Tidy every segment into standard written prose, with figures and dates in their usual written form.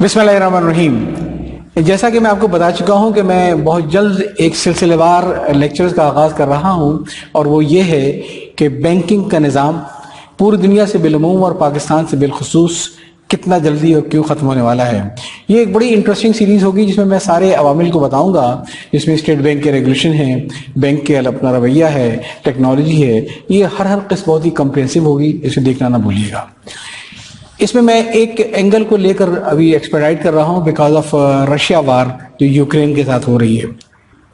بسم اللہ الرحمن الرحیم. جیسا کہ میں آپ کو بتا چکا ہوں کہ میں بہت جلد ایک سلسلے وار لیکچرز کا آغاز کر رہا ہوں، اور وہ یہ ہے کہ بینکنگ کا نظام پوری دنیا سے بالعموم اور پاکستان سے بالخصوص کتنا جلدی اور کیوں ختم ہونے والا ہے. یہ ایک بڑی انٹرسٹنگ سیریز ہوگی جس میں میں سارے عوامل کو بتاؤں گا، جس میں اسٹیٹ بینک کے ریگولیشن ہے، بینک کے اپنا رویہ ہے، ٹیکنالوجی ہے. یہ ہر قسم بہت ہی کمپریہنسو ہوگی، اسے دیکھنا نہ بھولیے گا. اس میں ایک اینگل کو لے کر ابھی ایکسپیڈائٹ کر رہا ہوں بیکاز آف رشیا وار جو یوکرین کے ساتھ ہو رہی ہے.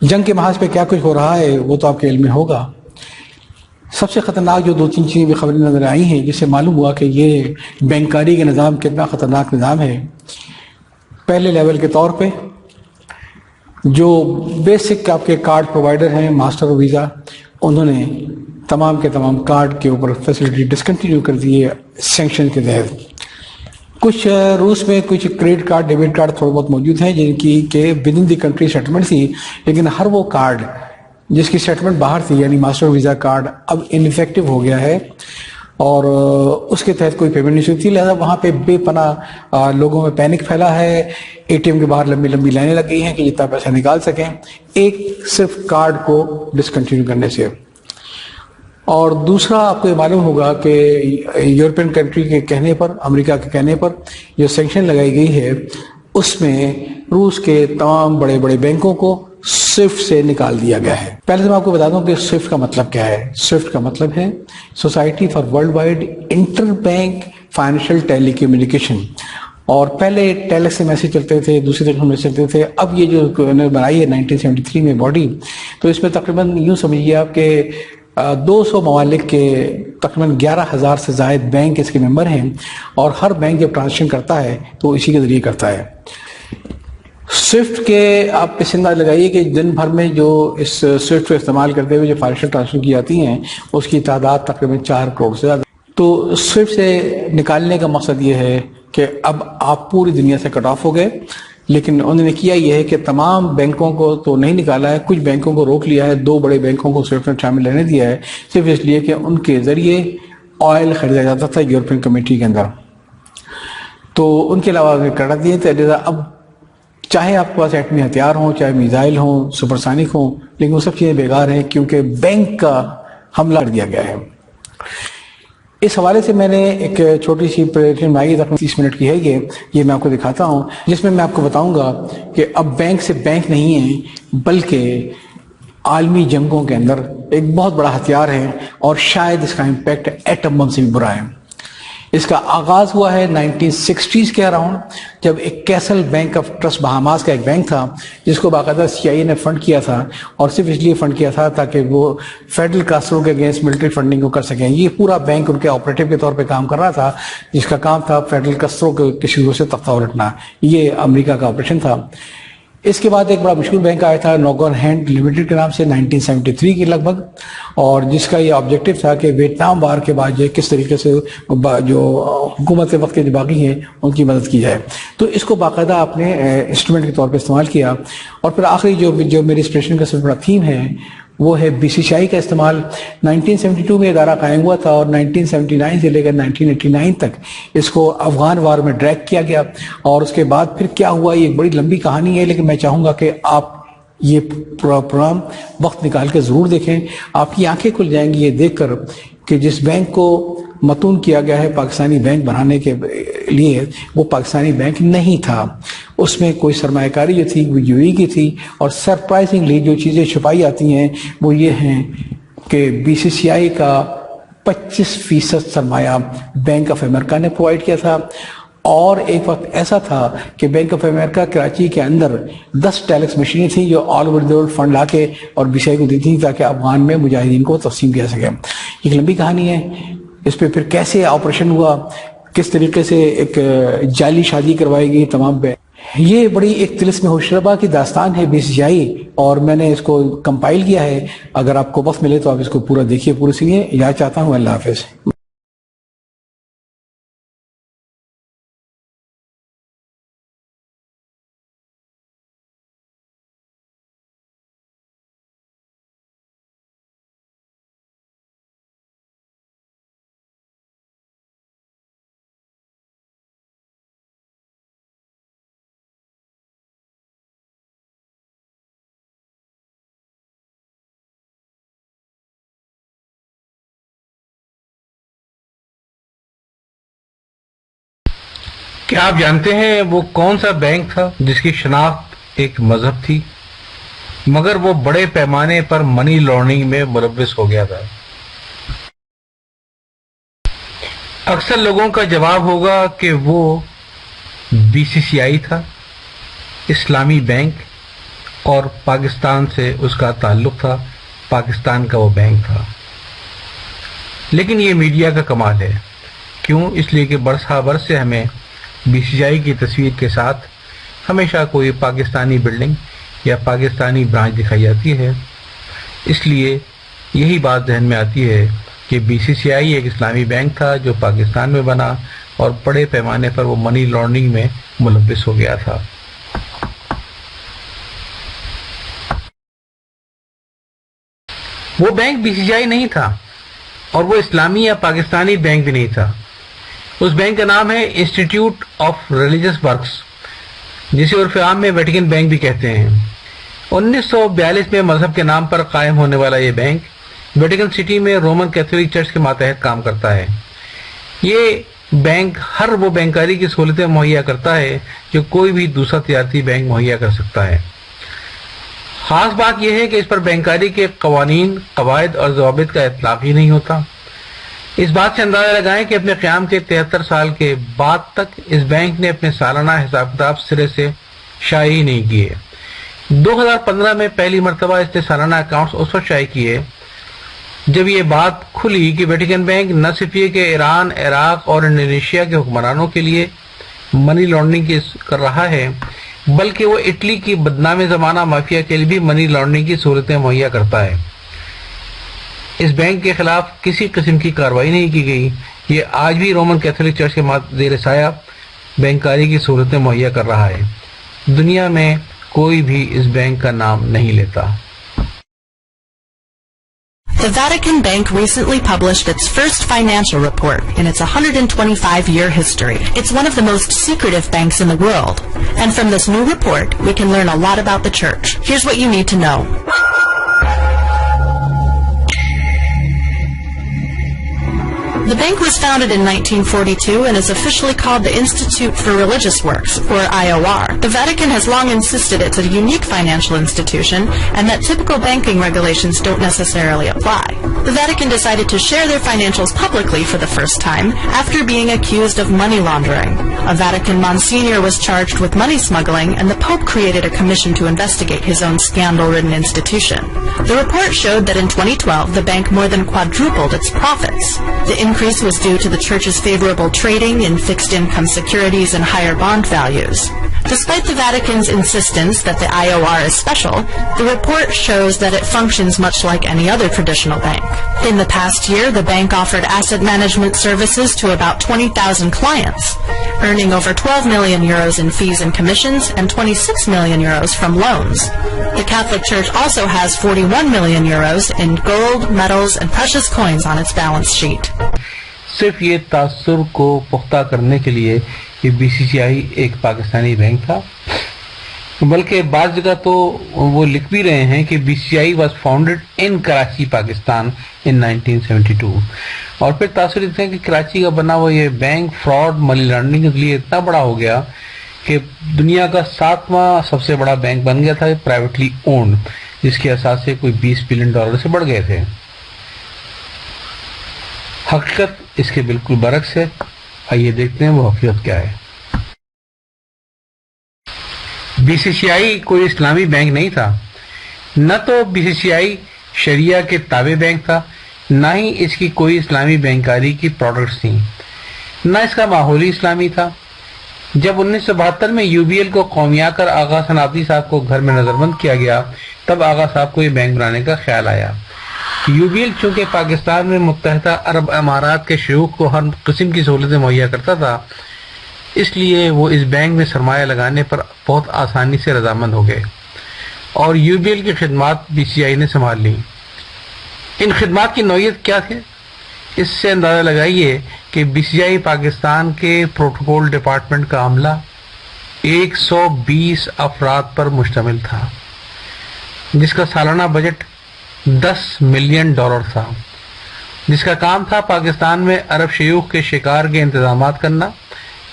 جنگ کے محاذ پہ کیا کچھ ہو رہا ہے وہ تو آپ کے علم میں ہوگا. سب سے خطرناک جو 2-3 چیزیں بھی خبریں نظر آئی ہیں جس سے معلوم ہوا کہ یہ بنکاری کا نظام کتنا خطرناک نظام ہے. پہلے لیول کے طور پہ جو بیسک آپ کے کارڈ پرووائڈر ہیں، ماسٹر اور ویزا، انہوں نے تمام کے تمام کارڈ کے اوپر فیسلٹی ڈسکنٹینیو کر دی ہے سینکشن کے تحت. کچھ روس میں کچھ کریڈٹ کارڈ، ڈیبٹ کارڈ تھوڑے بہت موجود ہیں جن کی کہ with in the country settlement تھی، لیکن ہر وہ کارڈ جس کی سیٹلمنٹ باہر تھی یعنی ماسٹر ویزا کارڈ اب انفیکٹو ہو گیا ہے اور اس کے تحت کوئی پیمنٹ نہیں ہوتی. لہذا وہاں پہ بے پناہ لوگوں میں پینک پھیلا ہے. اے ٹی ایم کے باہر لمبی لمبی لائنیں لگ گئی ہیں کہ جتنا پیسہ نکال سکیں ایک صرف کارڈ کو ڈسکنٹینیو کرنے سے. اور دوسرا آپ کو یہ معلوم ہوگا کہ یورپین کنٹری کے کہنے پر، امریکہ کے کہنے پر جو سینکشن لگائی گئی ہے اس میں روس کے تمام بڑے بڑے بینکوں کو سوئفٹ سے نکال دیا گیا ہے. پہلے سے میں آپ کو بتا دوں کہ سوئفٹ کا مطلب کیا ہے. سوئفٹ کا مطلب ہے society for world wide interbank financial telecommunication. اور پہلے ٹیلیکس سے میسج چلتے تھے، دوسری طرف میسج چلتے تھے. اب یہ جو انہوں نے بنائی ہے 1973 میں باڈی، تو اس میں تقریباً یوں سمجھیے آپ کہ 200 ممالک کے تقریباً 11,000 سے زائد بینک اس کے ممبر ہیں، اور ہر بینک جب ٹرانزیکشن کرتا ہے تو اسی کے ذریعے کرتا ہے. سوئفٹ کے آپ پس انداز لگائیے کہ دن بھر میں جو اس سوئفٹ کو استعمال کرتے ہوئے جو فائنینشیل ٹرانزیکشن کی جاتی ہیں اس کی تعداد تقریباً 4 کروڑ سے زیادہ. تو سوئفٹ سے نکالنے کا مقصد یہ ہے کہ اب آپ پوری دنیا سے کٹ آف ہو گئے، لیکن انہوں نے کیا یہ ہے کہ تمام بینکوں کو تو نہیں نکالا ہے، کچھ بینکوں کو روک لیا ہے. 2 بڑے بینکوں کو سوئفٹ میں شامل رہنے دیا ہے صرف اس لیے کہ ان کے ذریعے آئل خریدا جاتا تھا یورپین کمیٹی کے اندر، تو ان کے علاوہ کر دیے تھے. اب چاہے آپ کے پاس ایٹمی ہتھیار ہوں، چاہے میزائل ہوں، سپرسانک ہوں، لیکن وہ سب چیزیں بیکار ہیں کیونکہ بینک کا حملہ کر دیا گیا ہے. اس حوالے سے میں نے ایک چھوٹی سی پریزنٹیشن بنائی ہے، تقریباً 30 منٹ کی ہے یہ میں آپ کو دکھاتا ہوں، جس میں آپ کو بتاؤں گا کہ اب بینک سے بینک نہیں ہے بلکہ عالمی جنگوں کے اندر ایک بہت بڑا ہتھیار ہے، اور شاید اس کا امپیکٹ ایٹم بم سے بھی برا ہے. اس کا آغاز ہوا ہے 1960s کے اراؤنڈ، جب ایک castle bank of trust Bahamas کا ایک بینک تھا جس کو باقاعدہ CIA نے فنڈ کیا تھا، اور صرف اس لیے فنڈ کیا تھا تاکہ وہ فیڈرل کاسٹرو کے اگینسٹ ملٹری فنڈنگ کو کر سکیں. یہ پورا بینک ان کے آپریٹو کے طور پہ کام کر رہا تھا، جس کا کام تھا فیڈرل کاسٹرو کے شروع سے تختہ الٹنا. یہ امریکہ کا آپریشن تھا. اس کے بعد ایک بڑا مشہور بینک آیا تھا نوگن ہینڈ لمیٹڈ کے نام سے 1973 کی لگ بھگ، اور جس کا یہ آبجیکٹو تھا کہ ویتنام وار کے بعد جو کس طریقے سے جو حکومت وقت کے جو باقی ہیں ان کی مدد کی جائے. تو اس کو باقاعدہ آپ نے انسٹرومنٹ کے طور پہ استعمال کیا. اور پھر آخری جو میری اسپیشن کا سب سے بڑا تھیم ہے وہ ہے BCCI کا استعمال. 1972 میں ادارہ قائم ہوا تھا، اور 1979 سے لے کر 1989 تک اس کو افغان وار میں ڈریگ کیا گیا. اور اس کے بعد پھر کیا ہوا یہ ایک بڑی لمبی کہانی ہے، لیکن میں چاہوں گا کہ آپ یہ پروگرام وقت نکال کے ضرور دیکھیں. آپ کی آنکھیں کھل جائیں گی یہ دیکھ کر کہ جس بینک کو متون کیا گیا ہے پاکستانی بینک بنانے کے لیے، وہ پاکستانی بینک نہیں تھا. اس میں کوئی سرمایہ کاری جو تھی وہ UAE کی تھی. اور سرپرائزنگلی جو چیزیں چھپائی آتی ہیں وہ یہ ہیں کہ BCCI کا 25% سرمایہ بینک آف امریکہ نے پرووائڈ کیا تھا. اور ایک وقت ایسا تھا کہ بینک آف امریکہ کراچی کے اندر 10 ٹیلیکس مشینیں تھیں جو all over the world fund لا کے اور BCCI کو دی تھیں تاکہ افغان میں مجاہدین کو تقسیم کیا سکے. ایک لمبی کہانی ہے. اس پہ پھر کیسے آپریشن ہوا، کس طریقے سے ایک جعلی شادی کروائی گئی تمام پہ، یہ بڑی ایک طلسم ہوشربا کی داستان ہے BCCI. اور میں نے اس کو کمپائل کیا ہے. اگر آپ کو وقت ملے تو آپ اس کو پورا دیکھیے، پورے سنیے. یاد چاہتا ہوں. اللہ حافظ. کیا آپ جانتے ہیں وہ کون سا بینک تھا جس کی شناخت ایک مذہب تھی مگر وہ بڑے پیمانے پر منی لانڈرنگ میں ملوث ہو گیا تھا؟ اکثر لوگوں کا جواب ہوگا کہ وہ BCCI تھا، اسلامی بینک، اور پاکستان سے اس کا تعلق تھا، پاکستان کا وہ بینک تھا۔ لیکن یہ میڈیا کا کمال ہے۔ کیوں؟ اس لیے کہ برسہ برس سے ہمیں BCCI کی تصویر کے ساتھ ہمیشہ کوئی پاکستانی بلڈنگ یا پاکستانی برانچ دکھائی جاتی ہے، اس لیے یہی بات ذہن میں آتی ہے کہ BCCI ایک اسلامی بینک تھا جو پاکستان میں بنا اور بڑے پیمانے پر وہ منی لانڈرنگ میں ملوث ہو گیا تھا۔ وہ بینک BCCI نہیں تھا اور وہ اسلامی یا پاکستانی بینک بھی نہیں تھا۔ اس بینک کا نام ہے انسٹیٹیوٹ آف ریلیجس ورکس، جسے عرف عام میں ویٹیکن بینک بھی کہتے ہیں۔ 1942 میں مذہب کے نام پر قائم ہونے والا یہ بینک ویٹیکن سٹی میں رومن کیتھولک چرچ کے ماتحت کام کرتا ہے۔ یہ بینک ہر وہ بنکاری کی سہولتیں مہیا کرتا ہے جو کوئی بھی دوسرا تجارتی بینک مہیا کر سکتا ہے۔ خاص بات یہ ہے کہ اس پر بنکاری کے قوانین، قواعد اور ضوابط کا اطلاق ہی نہیں ہوتا۔ اس بات سے اندازہ لگائیں کہ اپنے قیام کے 73 سال کے بعد تک اس بینک نے اپنے سالانہ حساب کتاب سرے سے شائع ہی نہیں کیے۔ 2015 میں پہلی مرتبہ اس نے سالانہ اکاؤنٹس اس وقت شائع کیے جب یہ بات کھلی کہ ویٹیکن بینک نہ صرف یہ کہ ایران، عراق اور انڈونیشیا کے حکمرانوں کے لیے منی لانڈرنگ کر رہا ہے بلکہ وہ اٹلی کی بدنام زمانہ مافیا کے لیے بھی منی لانڈرنگ کی صورتیں مہیا کرتا ہے۔ اس بینک کے خلاف کسی قسم کی کارروائی نہیں کی گئی۔ یہ آج بھی رومن کیتھولک چرچ کے زیر سایہ بینکاری کی صورتیں مہیا کر رہا ہے۔ دنیا میں کوئی بھی اس بینک کا نام نہیں لیتا۔ The Vatican Bank recently published its first financial report in its 125-year history. It's one of the most secretive banks in the world. And from this new report, we can learn a lot about the church. Here's what you need to know. The bank was founded in 1942 and is officially called the Institute for Religious Works, or IOR. The Vatican has long insisted it's a unique financial institution and that typical banking regulations don't necessarily apply. The Vatican decided to share their financials publicly for the first time after being accused of money laundering. A Vatican Monsignor was charged with money smuggling, and the Pope created a commission to investigate his own scandal-ridden institution. The report showed that in 2012, the bank more than quadrupled its profits. The increase was due to the church's favorable trading in fixed income securities and higher bond values. Despite the Vatican's insistence that the IOR is special, the report shows that it functions much like any other traditional bank. In the past year, the bank offered asset management services to about 20,000 clients, earning over 12 million euros in fees and commissions and 26 million euros from loans. The Catholic Church also has 41 million euros in gold, metals, and precious coins on its balance sheet. صرف یہ تاثر کو پختہ کرنے کے لیے کہ BCCI ایک پاکستانی بینک تھا، بلکہ بعض جگہ تو وہ لکھ بھی رہے ہیں کہ BCCI was founded in Karachi, Pakistan in 1972۔ اور پھر تاثر دیتے ہیں کہ کراچی کا بنا ہوا یہ بینک فراڈ، منی لانڈرنگ کے لیے اتنا بڑا ہو گیا کہ دنیا کا 7واں سب سے بڑا بینک بن گیا تھا، پرائیویٹلی اونڈ، جس کے اثاثے کوئی $20 بلین سے بڑھ گئے تھے۔ حقیقت اس کے بالکل برعکس ہے۔ آئیے دیکھتے ہیں وہ حقیقت کیا ہے۔ BCCI کوئی اسلامی بینک نہیں تھا، نہ تو BCCI شریعہ کے تابع بینک تھا، نہ ہی اس کی کوئی اسلامی بینکاری کی پروڈکٹس تھیں، نہ اس کا ماحولی اسلامی تھا۔ جب 1972 میں UBL کو قومیہ کر آغا صنعتی صاحب کو گھر میں نظر بند کیا گیا، تب آغا صاحب کو یہ بینک بنانے کا خیال آیا۔ UBL چونکہ پاکستان میں متحدہ عرب امارات کے شیوخ کو ہر قسم کی سہولتیں مہیا کرتا تھا، اس لیے وہ اس بینک میں سرمایہ لگانے پر بہت آسانی سے رضامند ہو گئے اور UBL کی خدمات BCCI نے سنبھال لی۔ ان خدمات کی نوعیت کیا تھی؟ اس سے اندازہ لگائیے کہ BCCI پاکستان کے پروٹوکول ڈپارٹمنٹ کا عملہ 120 افراد پر مشتمل تھا، جس کا سالانہ بجٹ $10 ملین تھا، جس کا کام تھا پاکستان میں عرب شیوخ کے شکار کے انتظامات کرنا،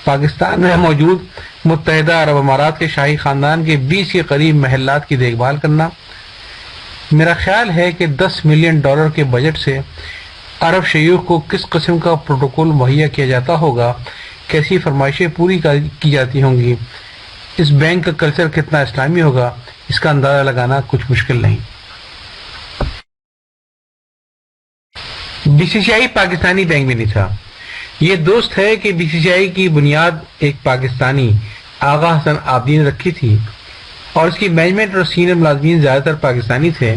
پاکستان میں موجود متحدہ عرب امارات کے شاہی خاندان کے 20 کے قریب محلات کی دیکھ بھال کرنا. میرا خیال ہے کہ $10 ملین کے بجٹ سے عرب شیوخ کو کس قسم کا پروٹوکول مہیا کیا جاتا ہوگا, کیسی فرمائشیں پوری کی جاتی ہوں گی, اس بینک کا کلچر کتنا اسلامی ہوگا, اس کا اندازہ لگانا کچھ مشکل نہیں. BCCI پاکستانی بینک بھی نہیں تھا. یہ درست ہے کہ BCCI کی بنیاد ایک پاکستانی آغا حسن عابدی نے رکھی تھی اور اس کی مینجمنٹ اور سینئر ملازمین زیادہ تر پاکستانی تھے,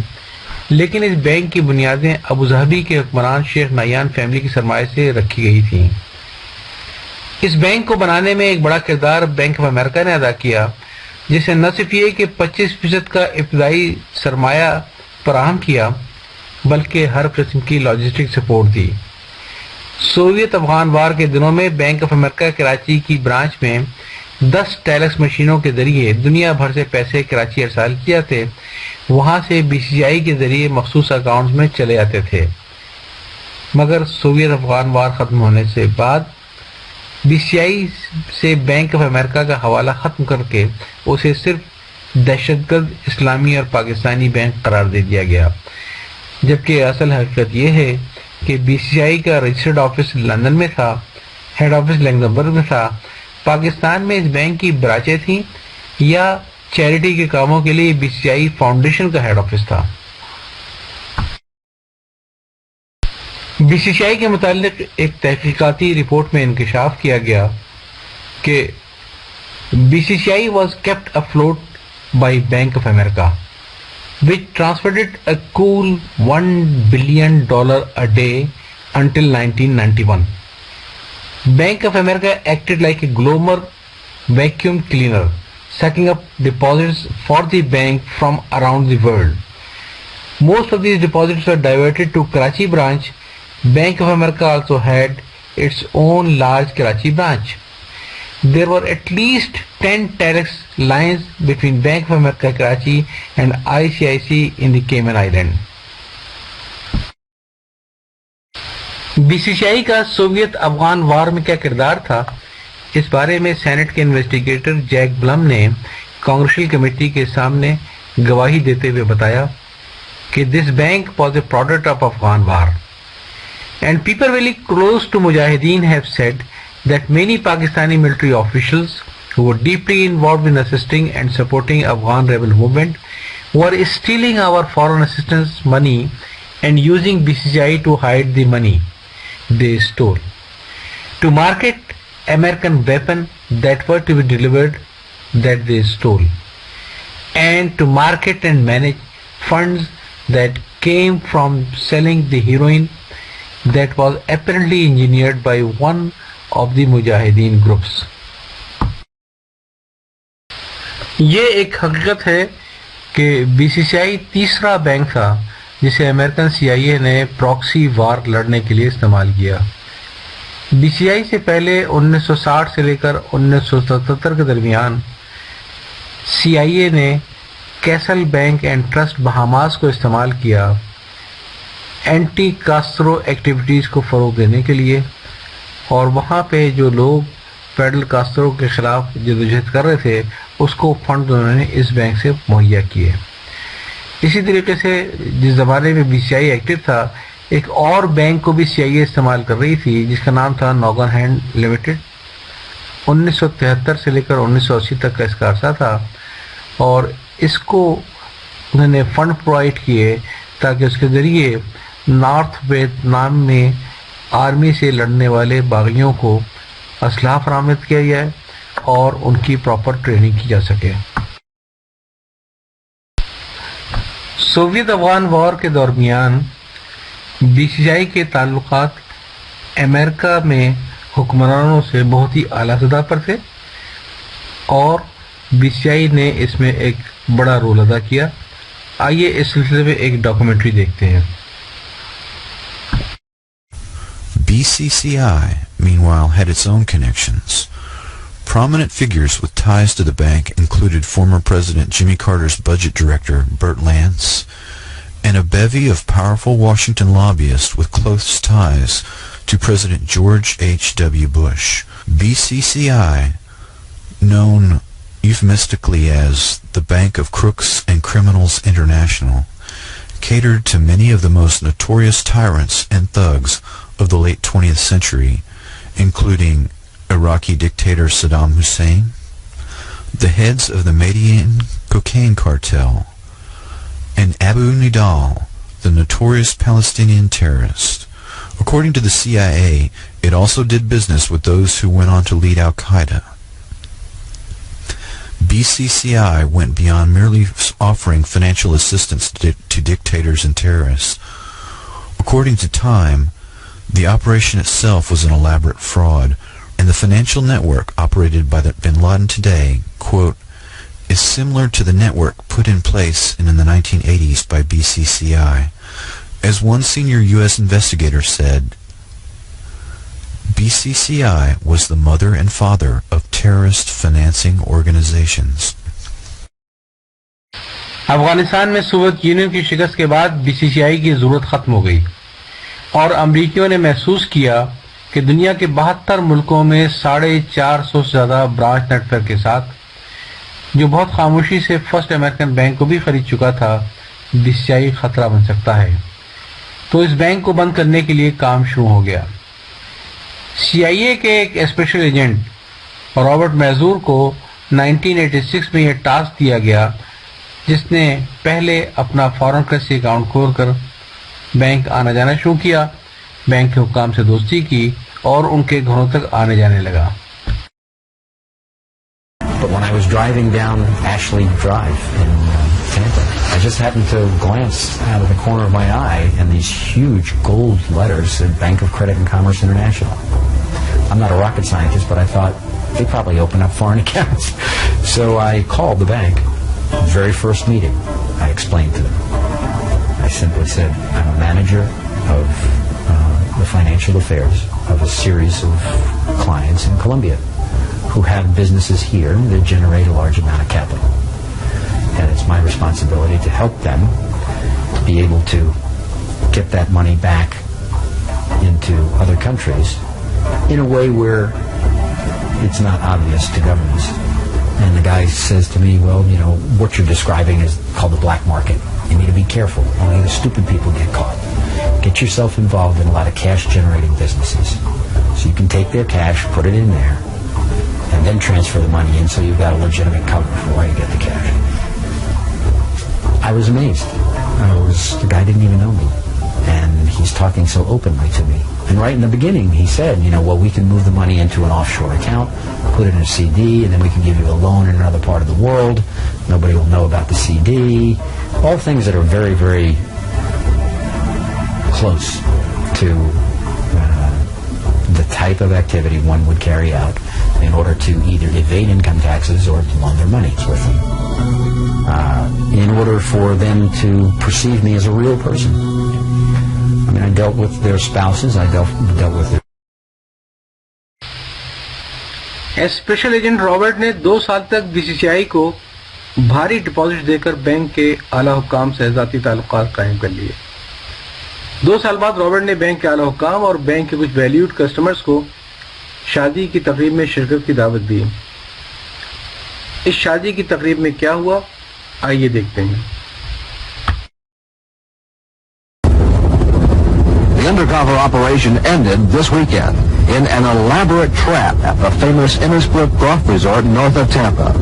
لیکن اس بینک کی بنیادیں ابوظہبی کے حکمران شیخ نہیان فیملی کی سرمایہ سے رکھی گئی تھیں. اس بینک کو بنانے میں ایک بڑا کردار بینک آف امریکہ نے ادا کیا, جس نے نہ صرف یہ کہ 25% کا ابتدائی سرمایہ فراہم کیا بلکہ ہر قسم کی لاجسٹک سپورٹ دی. سوویت افغان وار کے دنوں میں بینک آف امریکہ کراچی کی برانچ میں 10 ٹیلکس مشینوں کے ذریعے دنیا بھر سے پیسے کراچی ارسال کیے جاتے, وہاں سے BCCI کے ذریعے مخصوص اکاؤنٹس میں چلے جاتے تھے. مگر سوویت افغان وار ختم ہونے سے بعد BCCI سے بینک آف امریکہ کا حوالہ ختم کر کے اسے صرف دہشت گرد اسلامی اور پاکستانی بینک قرار دے دیا گیا, جبکہ اصل حقیقت یہ ہے کہ BCCI کا رجسٹرڈ آفس لندن میں تھا, ہیڈ آفس لگزمبرگ میں تھا. پاکستان میں اس بینک کی برانچیں تھیں یا چیریٹی کے کاموں کے لیے BCCI فاؤنڈیشن کا ہیڈ آفس تھا. BCCI کے متعلق ایک تحقیقاتی رپورٹ میں انکشاف کیا گیا کہ BCCI was kept afloat by Bank of America, which transferred it a cool $1 billion a day until 1991. Bank of America acted like a global vacuum cleaner, sucking up deposits for the bank from around the world. Most of these deposits were diverted to Karachi branch. Bank of America also had its own large Karachi branch. There were at least 10 telex lines between Bank of America Karachi and ICIC in the Cayman Island. BCCI کا Soviet Afghan وار میں کیا کردار تھا, اس بارے میں Saint کے investigator Jack بلم نے congressional committee کے سامنے گواہی دیتے ہوئے بتایا کہ this bank was a product of Afghan war, and people very close to مجاہدین have said that many Pakistani military officials who were deeply involved in assisting and supporting Afghan rebel movement were stealing our foreign assistance money and using BCCI to hide the money they stole, to market American weapons that were to be delivered that they stole, and to market and manage funds that came from selling the heroin that was apparently engineered by one of the mujahideen groups. یہ ایک حقیقت ہے کہ BCCI تیسرا bank تھا جسے American CIA نے proxy war لڑنے کے لیے استعمال کیا. BCCI سے پہلے 1960 سے لے کر 1977 کے درمیان CIA نے castle bank and trust Bahamas کو استعمال کیا اینٹی کاسٹرو ایکٹیویٹیز کو فروغ دینے کے لیے, اور وہاں پہ جو لوگ فیڈرل کاسٹرو کے خلاف جدوجہد کر رہے تھے اس کو فنڈ انہوں نے اس بینک سے مہیا کیے. اسی طریقے سے جس زمانے میں BCCI ایکٹیو تھا, ایک اور بینک کو بھی CIA استعمال کر رہی تھی جس کا نام تھا نوگن ہینڈ لمیٹڈ. 1973 سے لے کر 1980 تک کا اس کا عرصہ تھا, اور اس کو انہوں نے فنڈ پرووائڈ کیے تاکہ اس کے ذریعے نارتھ ویتنام میں آرمی سے لڑنے والے باغیوں کو اسلحہ فراہم کیا جائے اور ان کی پراپر ٹریننگ کی جا سکے. سوویت افغان وار کے درمیان BCCI کے تعلقات امریکہ میں حکمرانوں سے بہت ہی اعلیٰ سطح پر تھے, اور BCCI نے اس میں ایک بڑا رول ادا کیا. آئیے اس سلسلے میں ایک ڈاکومنٹری دیکھتے ہیں. BCCI, meanwhile, had its own connections. Prominent figures with ties to the bank included former President Jimmy Carter's budget director, Burt Lance, and a bevy of powerful Washington lobbyists with close ties to President George H.W. Bush. BCCI, known euphemistically as the Bank of Crooks and Criminals International, catered to many of the most notorious tyrants and thugs of the late 20th century, including Iraqi dictator Saddam Hussein, the heads of the Medellin cocaine cartel, and Abu Nidal, the notorious Palestinian terrorist. According to the CIA, it also did business with those who went on to lead Al-Qaeda. BCCI went beyond merely offering financial assistance to dictators and terrorists. According to Time, the operation itself was an elaborate fraud, and the financial network operated by bin Laden today, quote, is similar to the network put in place in the 1980s by BCCI. As one senior U.S. investigator said, BCCI was the mother and father of terrorist financing organizations. Afghanistan میں Soviet union کی شکست کے بعد be C C آئی کی ضرورت ختم ہو گئی اور امریکیوں نے محسوس کیا کہ دنیا کے 72 ملکوں میں 450 سے زیادہ برانچ نیٹ ورک کے ساتھ جو بہت خاموشی سے فرسٹ امریکن بینک کو بھی خرید چکا تھا، بی سی سی آئی خطرہ بن سکتا ہے. تو اس بینک کو بند کرنے کے لیے کام شروع ہو گیا. سی آئی اے کے ایک اسپیشل ایجنٹ رابرٹ میزور کو 1986 میں یہ ٹاسک دیا گیا، جس نے پہلے اپنا فارن کرنسی اکاؤنٹ کھول کر بینک آنا جانا شروع کیا، بینک کے حکام سے دوستی کی اور ان کے گھروں تک آنے جانے لگا. But when I was driving down Ashley Drive in Tampa, I just happened to glance out of the corner of my eye, and these huge gold letters said Bank of Credit and Commerce International. I'm not a rocket scientist, but I thought they probably open up foreign accounts. So I called the bank. Very first meeting, I explained to them. I simply said, I'm a manager of the financial affairs of a series of clients in Colombia who have businesses here that generate a large amount of capital. And it's my responsibility to help them be able to get that money back into other countries in a way where it's not obvious to governments. And the guy says to me, well, you know, what you're describing is called the black market. You need to be careful. Only the stupid people get caught. Get yourself involved in a lot of cash-generating businesses. So you can take their cash, put it in there, and then transfer the money in so you've got a legitimate cover for where you get the cash. I was amazed. The guy didn't even know me. And he's talking so openly to me. And right in the beginning, he said, you know, well, we can move the money into an offshore account, put it in a CD, and then we can give you a loan in another part of the world. Nobody will know about the CD. All things that are very, very close to the type of activity one would carry out in order to either evade income taxes or to launder money with them, in order for them to perceive me as a real person. I mean, I dealt with their spouses, I dealt with their... special agent Robert نے 2 سال تک be C C آئی کو بھاری deposit دے کر bank کے اعلیٰ حکام سے ذاتی تعلقات قائم کر لیے. 2 سال بعد رابرٹ نے بینک کے اعلیٰ حکام اور بینک کے کچھ ویلیوڈ کسٹمرز کو شادی کی تقریب میں شرکت کی دعوت دی. اس شادی کی تقریب میں کیا ہوا، آئیے دیکھتے ہیں. The undercover operation ended this weekend in an elaborate trap at the famous Innisbrook Golf Resort north of Tampa.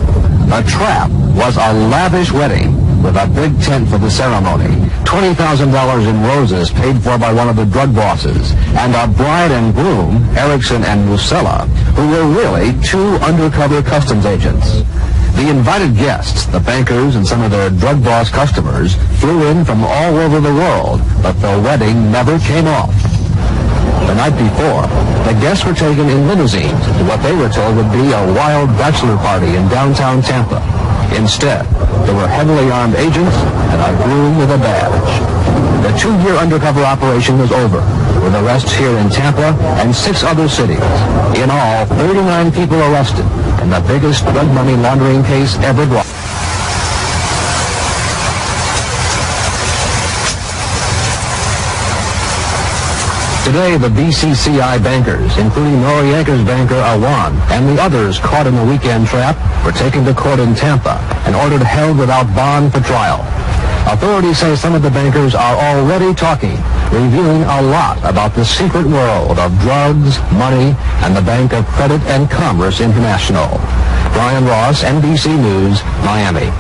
The trap was a lavish wedding with a big tent for the ceremony, $20,000 in roses paid for by one of the drug bosses, and a bride and groom, Erickson and Musella, who were really 2 undercover customs agents. The invited guests, the bankers and some of their drug boss customers, flew in from all over the world, but the wedding never came off. The night before, the guests were taken in limousines to what they were told would be a wild bachelor party in downtown Tampa. Instead, there were heavily armed agents and a groom with a badge. The 2-year undercover operation was over, with arrests here in Tampa and 6 other cities. In all, 39 people arrested in the biggest drug money laundering case ever brought. Today, the BCCI bankers, including Noriega's banker Awan and the others caught in the weekend trap, were taken to court in Tampa and ordered held without bond for trial. Authorities say some of the bankers are already talking, revealing a lot about the secret world of drugs, money, and the Bank of Credit and Commerce International. Brian Ross, NBC News, Miami.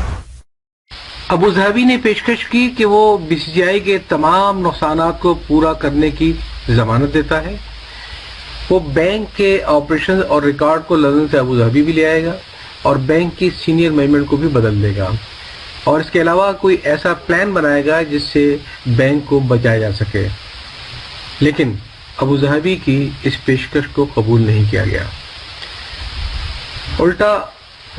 Abu Dhabi نے پیشکش کی کہ وہ be C C I کے تمام نقصانات کو پورا کرنے کی ضمانت دیتا ہے. وہ بینک کے آپریشن اور ریکارڈ کو لندن سے ابو ظہبی بھی لے آئے گا اور بینک کی سینئر مینجمنٹ کو بھی بدل دے گا, اور اس کے علاوہ کوئی ایسا پلان بنائے گا جس سے بینک کو بچایا جا سکے. لیکن ابو ظہبی کی اس پیشکش کو قبول نہیں کیا گیا. الٹا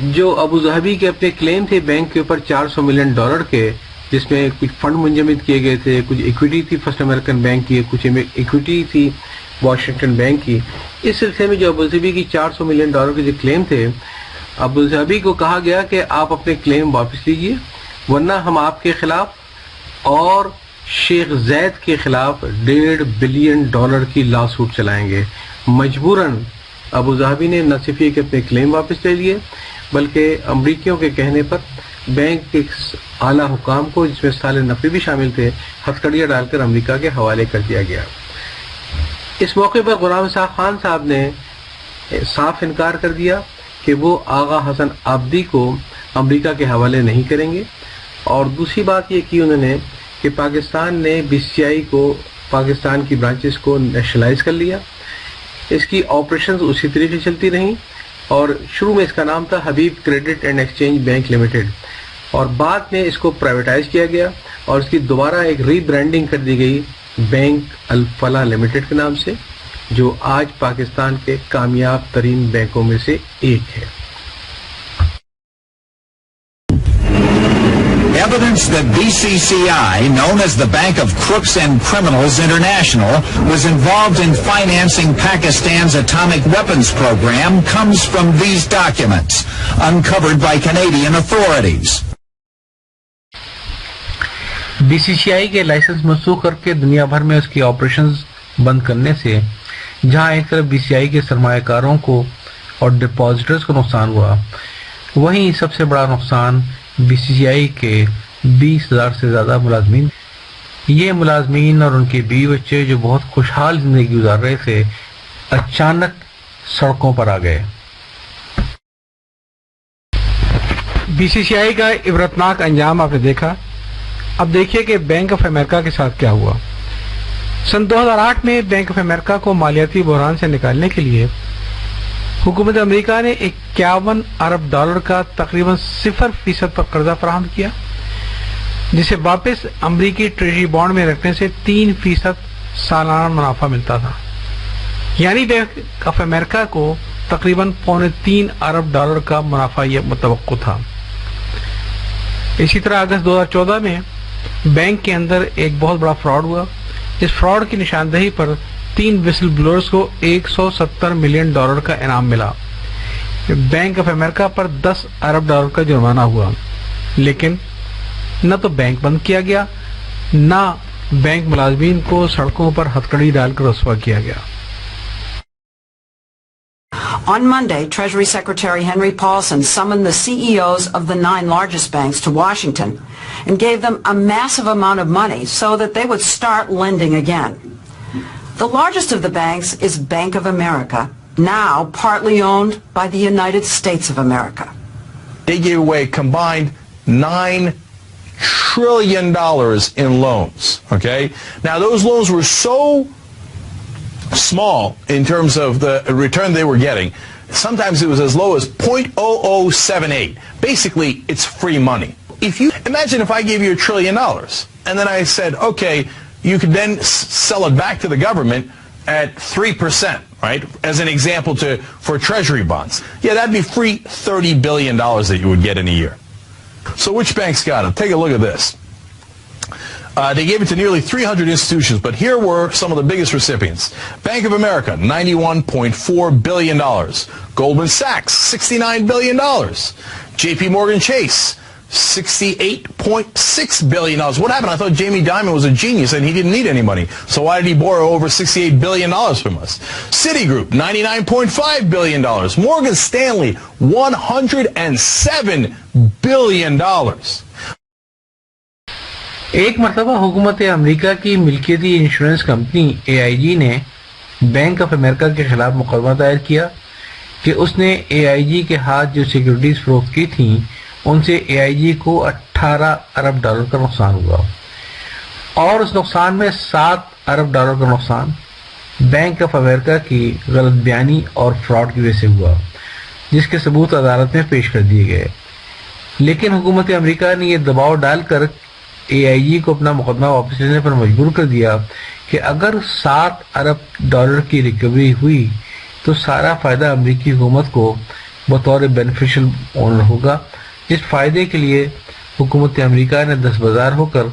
جو ابو ظہبی کے اپنے کلیم تھے بینک کے اوپر $400 ملین کے, جس میں کچھ فنڈ منجمد کیے گئے تھے, کچھ ایکویٹی تھی فرسٹ امریکن بینک کی, کچھ ایکویٹی تھی واشنگٹن بینک کی, اس سلسلے میں جو ابو ظہبی کی $400 ملین کے جو کلیم تھے, ابو ظہبی کو کہا گیا کہ آپ اپنے کلیم واپس لیجئے ورنہ ہم آپ کے خلاف اور شیخ زید کے خلاف $1.5 بلین کی لا سوٹ چلائیں گے. مجبوراً ابو ظہبی نے نہ صرف یہ کہ اپنے کلیم واپس لے لیے بلکہ امریکیوں کے کہنے پر بینک کے اعلیٰ حکام کو, جس میں صالح نقوی بھی شامل تھے, ہتھکڑیاں ڈال کر امریکہ کے حوالے کر دیا گیا. اس موقع پر غلام صاحب خان صاحب نے صاف انکار کر دیا کہ وہ آغا حسن عابدی کو امریکہ کے حوالے نہیں کریں گے, اور دوسری بات یہ کی انہوں نے کہ پاکستان نے بی سی سی آئی کو, پاکستان کی برانچز کو نیشنلائز کر لیا. اس کی آپریشنز اسی طریقے سے چلتی رہیں, اور شروع میں اس کا نام تھا Habib credit and exchange bank limited, اور بعد میں اس کو پرائیویٹائز کیا گیا اور اس کی دوبارہ ایک ری برانڈنگ کر دی گئی بینک الفلاح لمیٹڈ کے نام سے, جو آج پاکستان کے کامیاب ترین بینکوں میں سے ایک ہے. Evidence that BCCI, known as the Bank of Crooks and Criminals International, was involved in financing Pakistan's atomic weapons program comes from these documents, uncovered by Canadian authorities. B C C I کے licence منسوخ کر کے دنیا بھر میں اس کی operations بند کرنے سے جہاں ایک طرف بی سی آئی کے سرمایہ کاروں کو اور ڈپازیٹرز کو نقصان ہوا, وہیں سب سے بڑا نقصان بی سی سی آئی کے 20,000 سے زیادہ ملازمین. یہ ملازمین اور ان کے بیوی بچے جو بہت خوشحال زندگی گزار رہے تھے, اچانک سڑکوں پر آ گئے. بی سی سی آئی کا عبرتناک انجام آپ نے دیکھا. اب دیکھیے کہ بینک آف امریکہ کے ساتھ کیا ہوا. سن 2008 میں بینک آف امریکہ کو مالیاتی بحران سے نکالنے کے لیے حکومت امریکہ نے $51 ارب کا تقریباً 0% پر قرضہ فراہم کیا, جسے واپس امریکی ٹریجری بانڈ میں رکھنے سے 3% سالانہ منافع ملتا تھا. یعنی بینک آف امریکہ کو تقریباً $3.25 ارب کا منافع یہ متوقع تھا. اسی طرح اگست 2014 میں بینک کے اندر ایک بہت بڑا فراڈ ہوا. اس فراڈ کی نشاندہی پر 3 وسل بلورز کو $170 ملین کا انعام ملا. بینک آف امریکہ پر $10 ارب کا جرمانہ ہوا, لیکن نہ تو بینک بند کیا گیا نہ بینک ملازمین کو سڑکوں پر ہتھکڑی ڈال کر رسوا کیا گیا. On Monday, Treasury Secretary Henry Paulson summoned the CEOs of the 9 largest banks to Washington and gave them a massive amount of money so that they would start lending again. The largest of the banks is Bank of America, now partly owned by the United States of America. They gave away combined $9 trillion in loans, okay? Now, those loans were so small in terms of the return they were getting. Sometimes it was as low as 0.0078. Basically, it's free money. If you imagine if I gave you $1 trillion and then I said, okay, you could then sell it back to the government at 3%, right? As an example for treasury bonds. Yeah, that'd be free $30 billion that you would get in a year. So which banks got it? Take a look at this. They gave it to nearly 300 institutions, but here were some of the biggest recipients. Bank of America, $91.4 billion. Goldman Sachs, $69 billion. JP Morgan Chase, $68.6 billion. What happened? I thought Jamie Dimon was a genius and he didn't need any money. So why did he borrow over $68 billion from us? Citigroup, $99.5 billion. Morgan Stanley, $107 billion. ایک مرتبہ حکومت امریکہ کی ملکیتی insurance company AIG نے bank of America کے خلاف مقدمہ دائر کیا کہ اس نے AIG کے ہاتھ جو سیکیورٹیز فروخت کی تھیں ان سے AIG کو $18 ارب کا نقصان ہوا، اور اس نقصان میں $7 ارب کا نقصان بینک آف امریکہ کی غلط بیانی اور فراڈ کی وجہ سے ہوا، جس کے ثبوت عدالت میں پیش کر دیے گئے. لیکن حکومت امریکہ نے یہ دباؤ ڈال کر AIG کو اپنا مقدمہ واپس لینے پر مجبور کر دیا کہ اگر $7 ارب کی ریکوری ہوئی تو سارا فائدہ امریکی حکومت کو بطور بینیفیشل اونر ہوگا، جس فائدے کے لیے حکومت امریکہ نے دستبردار ہو کر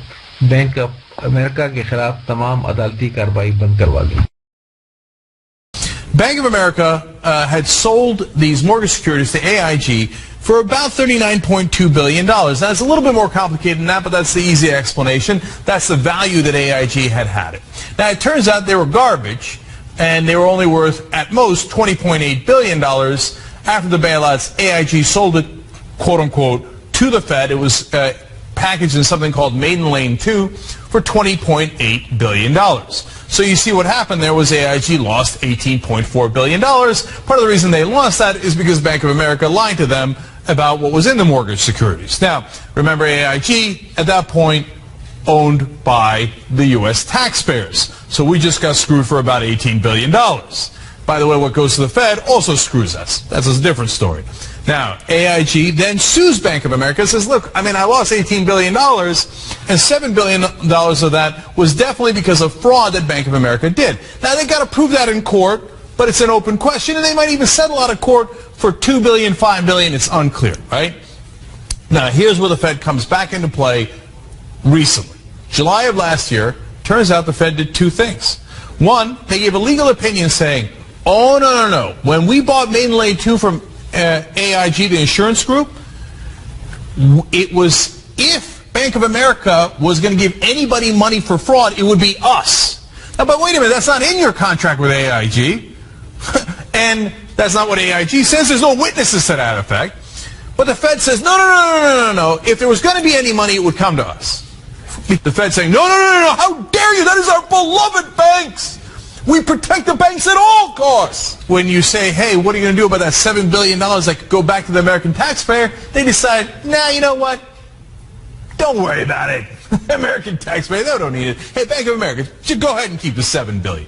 بینک آف امریکہ کے خلاف تمام عدالتی کارروائی بند کروا دی. Bank of America had sold these mortgage securities to AIG for about $39.2 billion. Now, it's a little bit more complicated than that, but that's the easy explanation. That's the value that AIG had it. Now, it turns out they were garbage, and they were only worth, at most, $20.8 billion. After the bailouts, AIG sold it, quote-unquote, to the Fed. It was packaged in something called Maiden Lane 2 for $20.8 billion. So you see what happened there was AIG lost $18.4 billion. Part of the reason they lost that is because Bank of America lied to them about what was in the mortgage securities. Now, remember AIG, at that point, owned by the U.S. taxpayers. So we just got screwed for about $18 billion. By the way, what goes to the Fed also screws us. That's a different story. Now, AIG then sues Bank of America and says, look, I lost $18 billion, and $7 billion of that was definitely because of fraud that Bank of America did. Now, they've got to prove that in court, but it's an open question, and they might even settle out of court for $2 billion, $5 billion. It's unclear, right? Now, here's where the Fed comes back into play recently. July of last year, turns out the Fed did two things. One, they gave a legal opinion saying, oh, no. When we bought Maiden Lane 2 from AIG, the insurance group, it was if Bank of America was going to give anybody money for fraud, it would be us. Now, but wait a minute, that's not in your contract with AIG. And that's not what AIG says. There's no witnesses to that effect. But the Fed says, no. If there was going to be any money, it would come to us. The Fed saying, no. How dare you? That is our beloved banks. We protect the banks at all costs. When you say, hey, what are you going to do about that $7 billion that could go back to the American taxpayer? They decide, nah, you know what? Don't worry about it. American taxpayer, they don't need it. Hey, Bank of America, just go ahead and keep the $7 billion.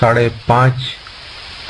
$5.5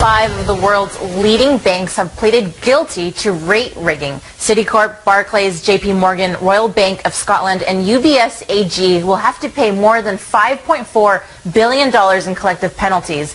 5 of the world's leading banks have pleaded guilty to rate rigging. Citicorp, Barclays, JP Morgan, Royal Bank of Scotland, and UBS AG will have to pay more than $5.4 billion in collective penalties.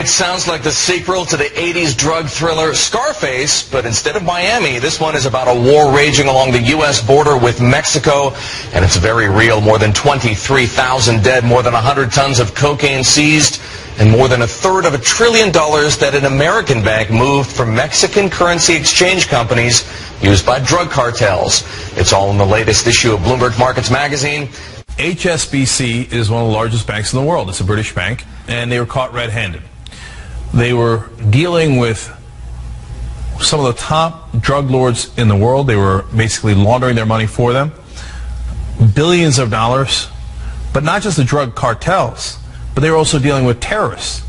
It sounds like the sequel to the 80s drug thriller Scarface, but instead of Miami, this one is about a war raging along the U.S. border with Mexico, and it's very real. More than 23,000 dead, more than 100 tons of cocaine seized, and more than $1/3 trillion that an American bank moved from Mexican currency exchange companies used by drug cartels. It's all in the latest issue of Bloomberg Markets magazine. HSBC is one of the largest banks in the world. It's a British bank, and they were caught red-handed. They were dealing with some of the top drug lords in the world. They were basically laundering their money for them. Billions of dollars. But not just the drug cartels, but they were also dealing with terrorists.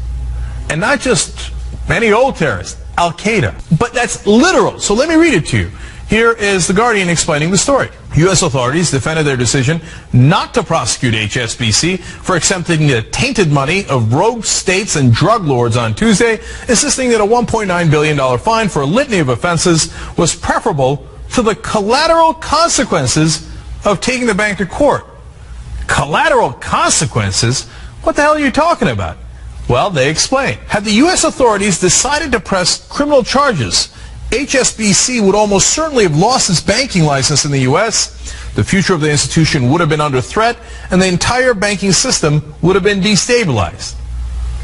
And not just any old terrorist, Al-Qaeda. But that's literal. So let me read it to you. Here is The Guardian explaining the story. U.S. authorities defended their decision not to prosecute HSBC for accepting the tainted money of rogue states and drug lords on Tuesday, insisting that a $1.9 billion fine for a litany of offenses was preferable to the collateral consequences of taking the bank to court. Collateral consequences? What the hell are you talking about? Well, they explain. Had the U.S. authorities decided to press criminal charges, HSBC would almost certainly have lost its banking license in the U.S., the future of the institution would have been under threat, and the entire banking system would have been destabilized.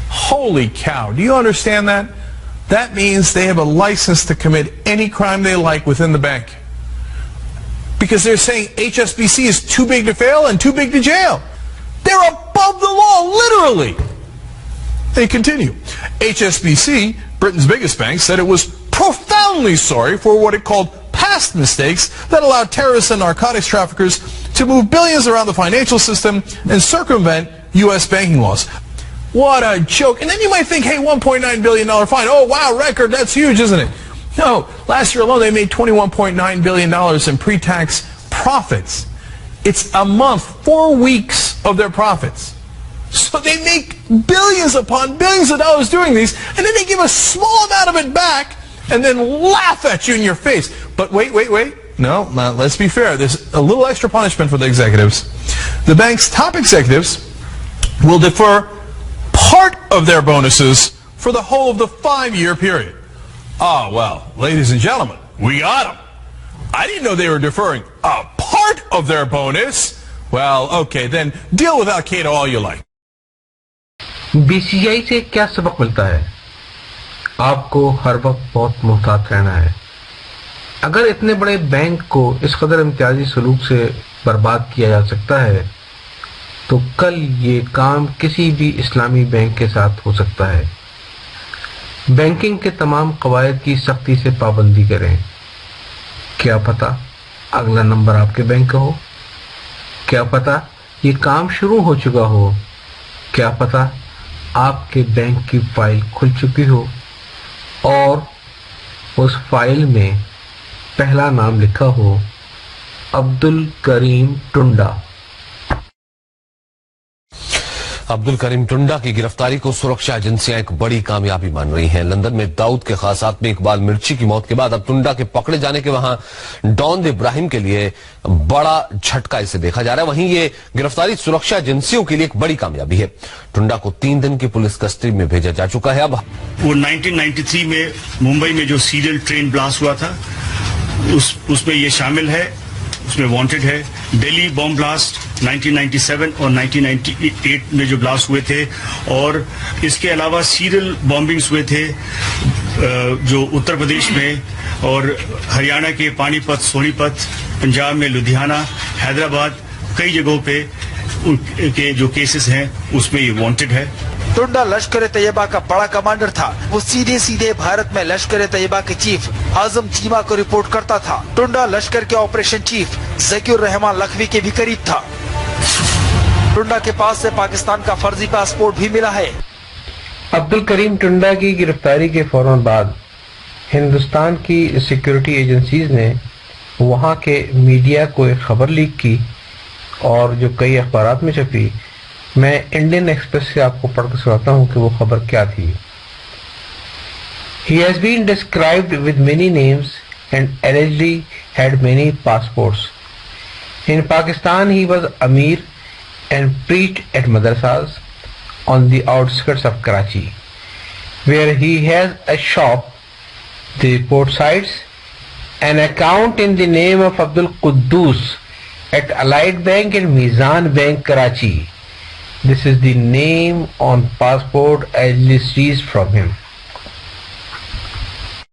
Holy cow, do you understand that? That means they have a license to commit any crime they like within the bank. Because they're saying HSBC is too big to fail and too big to jail. They're above the law, literally. They continue. HSBC, Britain's biggest bank, said it was profoundly sorry for what it called past mistakes that allowed terrorists and narcotics traffickers to move billions around the financial system and circumvent U.S. banking laws. What a joke. And then you might think, hey, $1.9 billion fine. Oh, wow, record, that's huge, isn't it? No, last year alone they made $21.9 billion in pre-tax profits. It's a month, 4 weeks of their profits. So they make billions upon billions of dollars doing these, and then they give a small amount of it back and then laugh at you in your face. But wait. No, let's be fair. There's a little extra punishment for the executives. The bank's top executives will defer part of their bonuses for the whole of the 5-year period. Oh, well, ladies and gentlemen, we got them. I didn't know they were deferring a part of their bonus. Well, okay, then deal with Al-Qaeda all you like. BCCI سے کیا سبق ملتا ہے؟ آپ کو ہر وقت بہت محتاط رہنا ہے. اگر اتنے بڑے بینک کو اس قدر امتیازی سلوک سے برباد کیا جا سکتا ہے تو کل یہ کام کسی بھی اسلامی بینک کے ساتھ ہو سکتا ہے. بینکنگ کے تمام قواعد کی سختی سے پابندی کریں. کیا پتہ اگلا نمبر آپ کے بینک کا ہو. کیا پتہ یہ کام شروع ہو چکا ہو. کیا پتہ آپ کے بینک کی فائل کھل چکی ہو اور اس فائل میں پہلا نام لکھا ہو عبد الکریم ٹنڈا. عبد الکریم ٹنڈا کی گرفتاری کو سرکشا ایجنسیاں ایک بڑی کامیابی مان رہی ہیں. لندن میں داؤد کے خاص آدمی اقبال مرچی کی موت کے بعد اب ٹنڈا کے پکڑے جانے کے وہاں ڈان ابراہیم کے لیے بڑا جھٹکا اسے دیکھا جا رہا ہے. وہیں یہ گرفتاری سرکشا ایجنسیوں کے لیے ایک بڑی کامیابی ہے. ٹنڈا کو 3 دن کی پولیس کسٹڈی میں بھیجا جا چکا ہے. اب وہ 1993 میں ممبئی میں جو سیریل ٹرین بلاسٹ ہوا تھا اس میں یہ شامل ہے, اس میں وانٹڈ ہے. دہلی بم بلاسٹ 1997 اور 1998 میں جو بلاسٹ ہوئے تھے, اور اس کے علاوہ سیریل بامبنگز ہوئے تھے جو اتر پردیش میں اور ہریانہ کے پانی پت, سونی پت, پنجاب میں لدھیانہ, حیدرآباد, کئی جگہوں پہ کے جو کیسز ہیں اس میں یہ وانٹڈ ہے. ٹنڈا لشکر طیبہ کا بڑا کمانڈر تھا. وہ سیدھے بھارت میں لشکر طیبہ کے چیف اعظم چیمہ کو رپورٹ کرتا تھا. ٹنڈا لشکر کے آپریشن چیف ذکی الرحمان لکھوی کے بھی قریب تھا. ٹنڈا کے پاس سے پاکستان کا فرضی پاسپورٹ بھی ملا ہے. عبد الکریم ٹنڈا کی گرفتاری کے فوراً بعد ہندوستان کی سیکیورٹی ایجنسیز نے وہاں کے میڈیا کو ایک خبر لیک کی اور جو کئی اخبارات میں چھپی. میں انڈین ایکسپریس سے آپ کو پڑھ کر سناتا ہوں کہ وہ خبر کیا تھی. He has been described with many names and allegedly had many passports. In Pakistan he was Amir and preached at madrasas on the outskirts of Karachi, where he has a shop. The report cites an account in the name of Abdul Quddus at Allied Bank and Mizan Bank, Karachi. This is the name on passport allegedly seized from him.